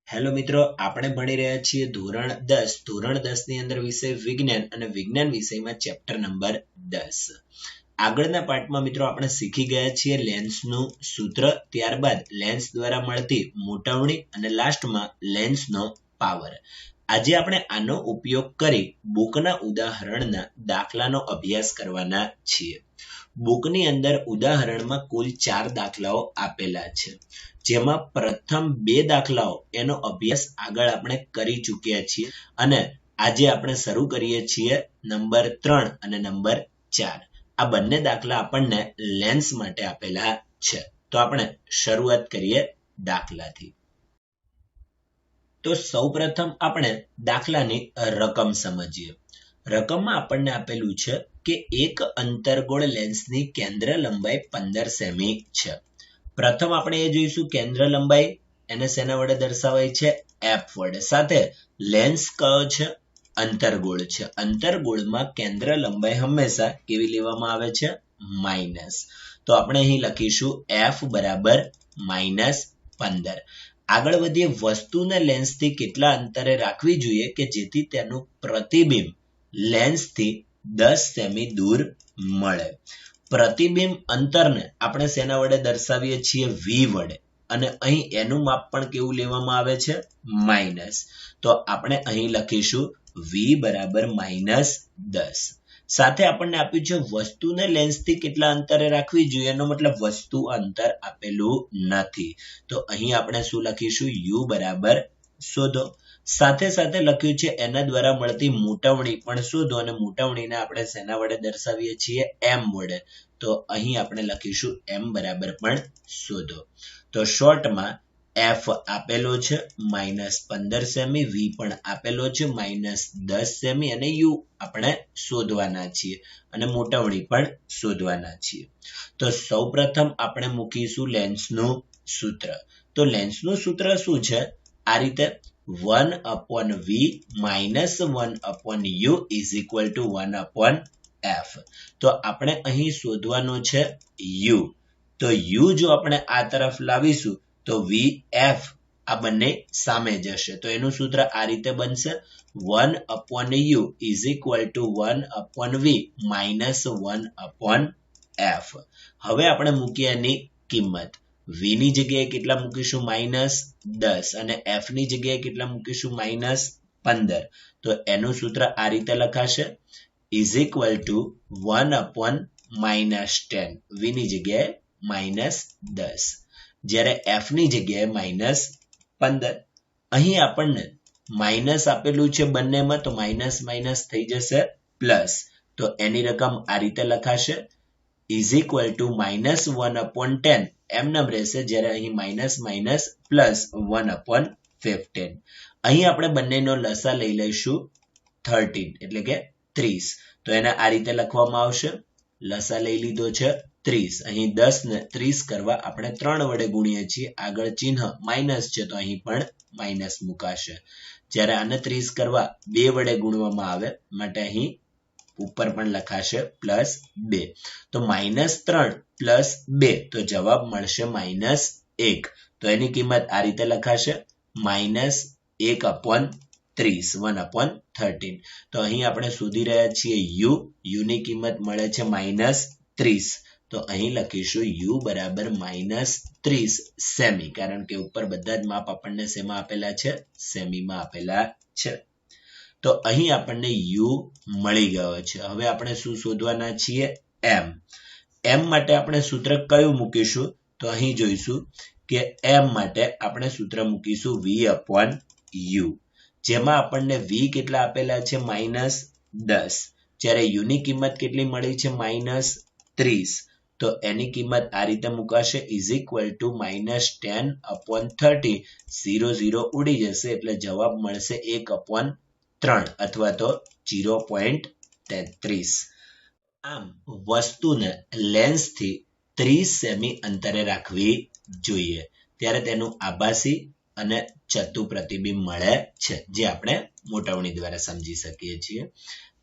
Hello મિત્રો, આપણે ભણી રહ્યા છીએ ધોરણ 10. ધોરણ 10 ની અંદર વિષય વિજ્ઞાન અને વિજ્ઞાન વિષયમાં ચેપ્ટર નંબર 10. આગળના પાઠમાં મિત્રો આપણે શીખી ગયા છીએ લેન્સનું સૂત્ર, ત્યારબાદ લેન્સ દ્વારા મળતી મોટવણી અને લાસ્ટમાં લેન્સનો પાવર. આજે આપણે આનો ઉપયોગ કરી બુકના ઉદાહરણના દાખલાનો અભ્યાસ કરવાના છીએ. બુકની અંદર ઉદાહરણમાં કુલ 4 દાખલાઓ આપેલા છે, જેમાં પ્રથમ 2 દાખલાઓ એનો અભ્યાસ આગળ આપણે કરી ચૂક્યા છીએ અને આજે આપણે શરૂ કરીએ છીએ નંબર 3 અને નંબર 4. આ બંને દાખલા આપણને લેન્સ માટે આપેલા છે. તો આપણે શરૂઆત કરીએ દાખલાથી. તો સૌપ્રથમ આપણે દાખલાની રકમ સમજીએ. રકમમાં આપણને આપેલું છે કે એક અંતર્ગોળ લેન્સની કેન્દ્ર લંબાઈ 15 સેમી છે. પ્રથમ આપણે એ જોઈશું કેન્દ્ર લંબાઈ, એને શેના વડે દર્શાવાય છે? f વડે. સાથે લેન્સ કયો છે? અંતર્ગોળ છે. અંતર્ગોળમાં કેન્દ્ર લંબાઈ હંમેશા કેવી લેવામાં આવે છે? માઇનસ. તો આપણે અહીં લખીશું f બરાબર -15. આગળ વધીએ, વસ્તુને લેન્સથી કેટલા અંતરે રાખવી જોઈએ કે જેથી તેનું પ્રતિબિંબ લેન્સથી 10 સેમી દૂર મળે. પ્રતિબિંબ અંતરને આપણે શેના વડે દર્શાવીએ છીએ? v વડે. અને અહીં એનું માપ પણ કેવું લેવામાં આવે છે? માઇનસ. તો આપણે અહીં લખીશું v બરાબર -10. સાથે આપણને આપ્યું છે વસ્તુને લેન્સથી કેટલા અંતરે રાખવી જોઈએ, એનો મતલબ વસ્તુ અંતર આપેલું નથી. તો અહીં આપણે શું લખીશું? u બરાબર શોધો. સાથે સાથે લખ્યું છે એના દ્વારા મળતી મોટવણી પણ શોધો, અને મોટવણીને આપણે શેના વડે દર્શાવીએ છીએ? m વડે. તો અહીં આપણે લખીશું m બરાબર પણ શોધો. તો શોર્ટમાં f આપેલો છે -15 સેમી, v પણ આપેલો છે -10 સેમી અને u આપણે શોધવાના છીએ અને મોટવણી પણ શોધવાના છીએ. તો સૌપ્રથમ આપણે મૂકીશું લેન્સનું સૂત્ર. તો લેન્સનું સૂત્ર શું છે? આ રીતે 1/v - 1/u = 1/f. તો આપણે અહીં શોધવાનું છે u. તો u જો આપણે આ તરફ લાવીશું તો vf આ બંને સામે જશે. તો એનું સૂત્ર આ રીતે બનશે 1/u = 1/v - 1/f. હવે આપણે મૂકીએ એની કિંમત. v ની જગ્યાએ કેટલા મૂકીશું? -10 અને f ની જગ્યાએ કેટલા મૂકીશું? -15. તો એનું સૂત્ર આ રીતે લખાશે = 1/10. v ની જગ્યાએ -10, જ્યારે f ની જગ્યાએ -15. અહીં આપણને માઇનસ આપેલું છે બંનેમાં, તો માઇનસ માઇનસ થઈ જશે પ્લસ. તો એની રકમ આ રીતે લખાશે -1/10 એમનેમ રહેશે, જ્યારે અહીં માઇનસ માઇનસ પ્લસ 1/15. અહીં આપણે બંનેનો લસા લઈ લઈશું 13 એટલે કે 30. તો એને આ રીતે લખવામાં આવશે. લસા લઈ લીધો છે 30. અહીં 10 ને 30 કરવા આપણે 3 વડે ગુણીએ છીએ. આગળ ચિહ્ન માઇનસ છે તો અહીં પણ માઇનસ મુકાશે. જ્યારે આને 30 કરવા 2 વડે ગુણવામાં આવે માટે અહીં ઉપર પણ લખાશે +2. તો -3 + 2 તો જવાબ મળશે -1. તો એની કિંમત આ રીતે લખાશે -1/30 તો અહીં આપણે શોધી રહ્યા છીએ u ની કિંમત મળે છે -30. તો અહીં લખીશું u બરાબર -30 સેમી, કારણ કે ઉપર બધા જ માપ આપણને શેમાં આપેલા છે? સેમીમાં આપેલા છે. તો અહીં આપણને u મળી ગયો છે. હવે આપણે શું શોધવાના છીએ? m. m માટે આપણે સૂત્ર કયું મૂકીશું? તો અહીં જોઈશું કે m માટે આપણે સૂત્ર મૂકીશું v/u, જેમાં આપણને v કેટલા આપેલા છે? -10, જ્યારે u ની કિંમત કેટલી મળી છે? -30. તો એની કિંમત આ રીતે મુકાશે -10/30. 0 ઉડી જશે એટલે જવાબ મળશે 1/3 અથવા તો 0.33. આમ વસ્તુને લેન્સથી 30 સેમી અંતરે રાખવી જોઈએ, ત્યારે તેનું આભાસી અને ચત્તુ પ્રતિબિંબ મળે છે, જે આપણે મોટવણી દ્વારા સમજી શકીએ છીએ.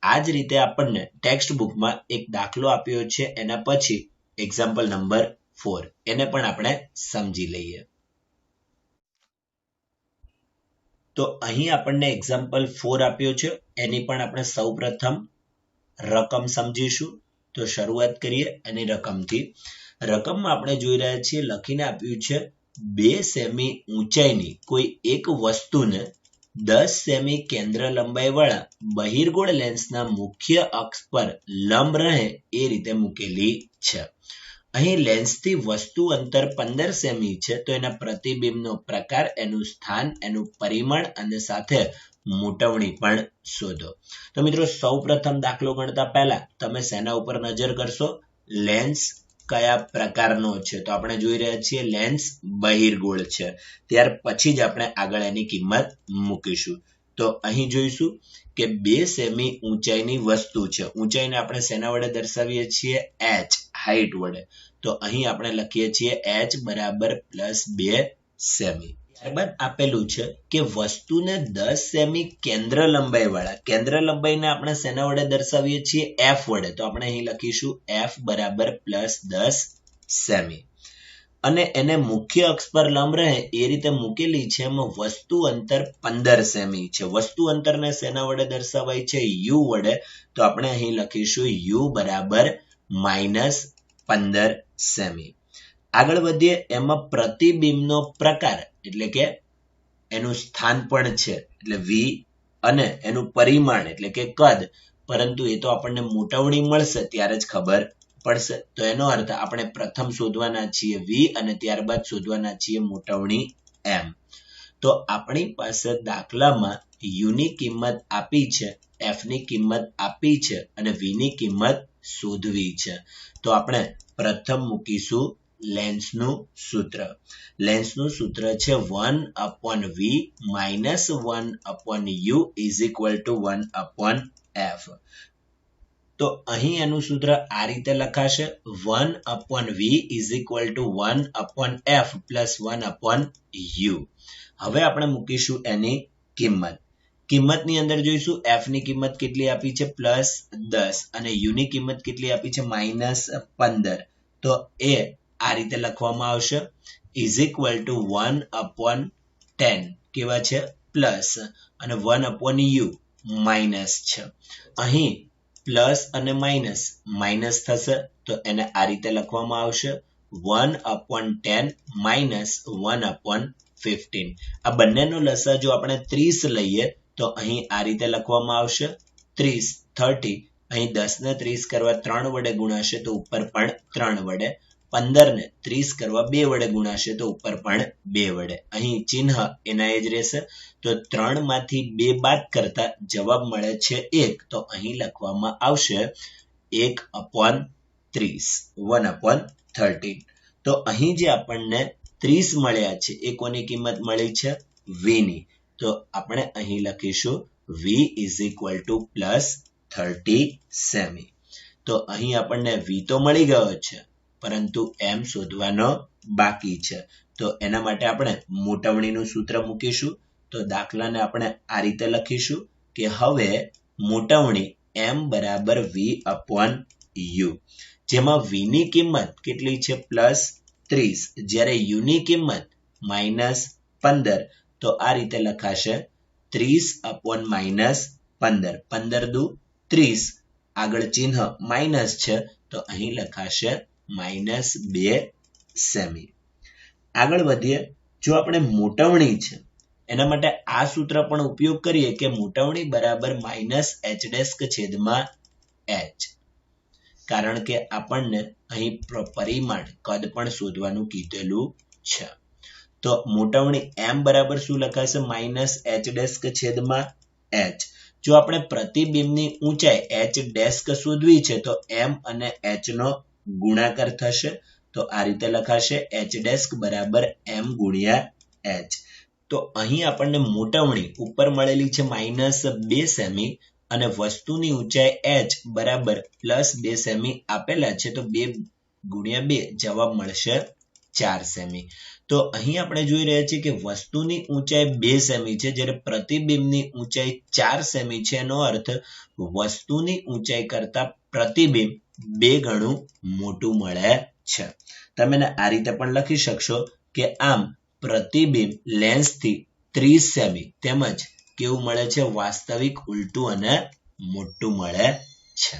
આ જ રીતે આપણને ટેક્સ્ટ બુકમાં એક દાખલો આપ્યો છે, એના પછી એક્ઝામ્પલ નંબર 4 એને પણ આપણે સમજી લઈએ. તો અહીં આપણને એક્ઝામ્પલ 4 આપ્યો છે, એની પણ આપણે સૌપ્રથમ રકમ સમજીશું. તો શરૂઆત કરીએ એની રકમથી. રકમમાં આપણે જોઈ રહ્યા છીએ લખીને આપ્યું છે 2 સેમી ઊંચાઈની કોઈ એક વસ્તુને 10 સેમી કેન્દ્ર લંબાઈ વાળા બહિર્ગોળ લેન્સના મુખ્ય અક્ષ પર લંબ રહે એ રીતે મૂકેલી છે. અહીં લેન્સથી વસ્તુ અંતર 15 સેમી છે, તો એના પ્રતિબિંબનો પ્રકાર, એનું સ્થાન, એનું પરિમાણ અને સાથે મોટવણી પણ શોધો. તો મિત્રો સૌપ્રથમ દાખલો ગણતા પહેલા તમે શેના ઉપર નજર કરશો? લેન્સ કયા પ્રકારનો છે? તો આપણે જોઈ રહ્યા છીએ લેન્સ બહિર્ગોળ છે. ત્યાર પછી જ આપણે આગળ એની કિંમત મૂકીશું. તો અહીં જોઈશું કે 2 સેમી ઊંચાઈની વસ્તુ છે. ઊંચાઈને આપણે શેના વડે દર્શાવીએ છીએ? h, હાઈટ વડે. તો અહીં આપણે લખીએ છીએ h બરાબર +2 સેમી. ત્યારબાદ આપેલું છે કે વસ્તુને 10 સેમી કેન્દ્ર લંબાઈ વાળા, કેન્દ્ર લંબાઈને આપણે શેના વડે દર્શાવીએ છીએ? f વડે. તો આપણે અહીં લખીશું f બરાબર +10 સેમી. અને એને મુખ્ય અક્ષ પર લંબ રહે એ રીતે મૂકેલી છે. એમાં વસ્તુ અંતર 15 સેમી છે. વસ્તુ અંતરને શેના વડે દર્શાવાય છે? u વડે. તો આપણે અહીં લખીશું u બરાબર -15 સેમી. આગળ વધીએ. એમાં પ્રતિબિંબનો પ્રકાર એટલે કે એનું સ્થાન પણ છે, એટલે v, અને એનું પરિમાણ એટલે કે કદ, પરંતુ એ તો આપણને મોટવણી મળશે ત્યારે જ ખબર પડશે. તો એનો અર્થ આપણે પ્રથમ શોધવાના છીએ v અને ત્યારબાદ શોધવાના છીએ મોટવણી m. તો આપણી પાસે દાખલામાં u ની કિંમત આપી છે, f ની કિંમત આપી છે અને v ની કિંમત શોધવી છે. તો આપણે પ્રથમ મૂકીશું લેન્સનું સૂત્ર. લેન્સનું સૂત્ર છે 1/v - 1/u = 1/f. તો અહીં એનું સૂત્ર આ રીતે લખાશે 1/v = 1/f + 1/u. હવે આપણે મૂકીશું એની કિંમત. કિંમતની અંદર જોઈશું f ની કિંમત કેટલી આપી છે? +10 અને u ની કિંમત કેટલી આપી છે? -15. તો એ આ રીતે લખવામાં આવશે =1/10. કેવા છે? પ્લસ, અને 1/u માઇનસ છે. અહીં પ્લસ અને માઇનસ થશે, તો એને આ રીતે લખવામાં આવશે 1/10 - 1/15. આ બંનેનો લસા જો આપણે 30 લઈએ તો અહીં આ રીતે લખવામાં આવશે 30. અહીં 10 ને 30 કરવા 3 વડે ગુણાશે તો ઉપર પણ 3 વડે. 15 ને 30 કરવા 2 વડે ગુણાશે તો ઉપર પણ 2 વડે. અહીં ચિહ્ન એના એ જ રહેશે. તો 3 માંથી 2 બાદ કરતા જવાબ મળે છે 1. તો અહીં લખવામાં આવશે 1/30. તો અહીં જે આપણને 30 મળ્યા છે એ કોની કિંમત મળી છે? v ની. તો આપણે અહીં લખીશું v = +30 સેમી. તો અહીં આપણને v તો મળી ગયો છે, પરંતુ m શોધવાનો બાકી છે. તો એના માટે આપણે મોટવણીનું સૂત્ર મૂકીશું. તો દાખલાને આપણે આ રીતે લખીશું કે હવે મોટવણી m બરાબર v/u, જેમાં v ની કિંમત કેટલી છે? +30, જ્યારે u ની કિંમત -15. તો આ રીતે લખાશે 30/-15. 15 દુ 30, આગળ ચિહ્ન માઇનસ છે તો અહીં લખાશે -2 સેમી. આગળ વધીએ. જો આપણે મોટવણી છે એના માટે આ સૂત્ર પણ ઉપયોગ કરીએ કે મોટવણી બરાબર -h'/h, કારણ કે આપણને અહીં પરિમાણ કદ પણ શોધવાનું કીધેલું છે. તો મોટવણી m બરાબર શું લખાશે? -h'/h. જો આપણે પ્રતિબિંબની ઊંચાઈ h' શોધવી છે તો m અને h નો ગુણાકાર થશે. તો આ રીતે લખાશે h' બરાબર m × h. તો અહીં આપણને મોટવણી ઉપર મળેલી છે -2 સેમી અને વસ્તુની ઊંચાઈ h બરાબર +2 સેમી આપેલા છે. તો 2 × 2 જવાબ મળશે 4 સેમી. તો અહીં આપણે જોઈ રહ્યા છીએ કે વસ્તુની ઊંચાઈ 2 સેમી છે, જ્યારે પ્રતિબિંબની ઊંચાઈ 4 સેમી છે. એનો અર્થ વસ્તુની ઊંચાઈ કરતા પ્રતિબિંબ 2 ગણું મોટું મળે છે. તમે આ રીતે પણ લખી શકશો કે આમ પ્રતિબિંબ લેન્સથી 30 સેમી તેમજ કેવું મળે છે વાસ્તવિક ઉલટું અને મોટું મળે છે.